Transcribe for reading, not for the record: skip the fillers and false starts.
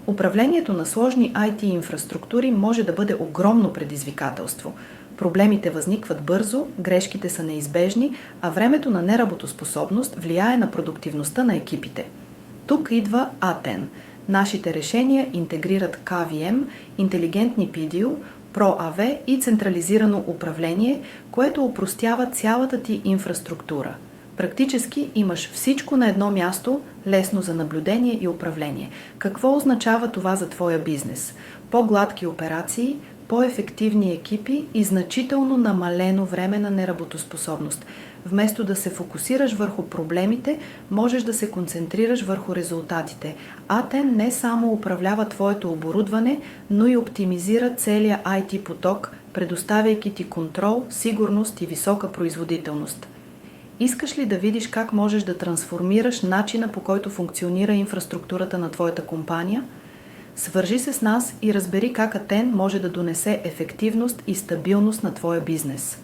Управлението на сложни IT инфраструктури може да бъде огромно предизвикателство. Проблемите възникват бързо, грешките са неизбежни, а времето на неработоспособност влияе на продуктивността на екипите. Тук идва ATEN. Нашите решения интегрират KVM, интелигентни PDU, ProAV и централизирано управление, което опростява цялата ти инфраструктура. Практически имаш всичко на едно място, лесно за наблюдение и управление. Какво означава това за твоя бизнес? По-гладки операции, по-ефективни екипи и значително намалено време на неработоспособност. Вместо да се фокусираш върху проблемите, можеш да се концентрираш върху резултатите. ATEN не само управлява твоето оборудване, но и оптимизира целия IT поток, предоставяйки ти контрол, сигурност и висока производителност. Искаш ли да видиш как можеш да трансформираш начина, по който функционира инфраструктурата на твоята компания? Свържи се с нас и разбери как ATEN може да донесе ефективност и стабилност на твоя бизнес.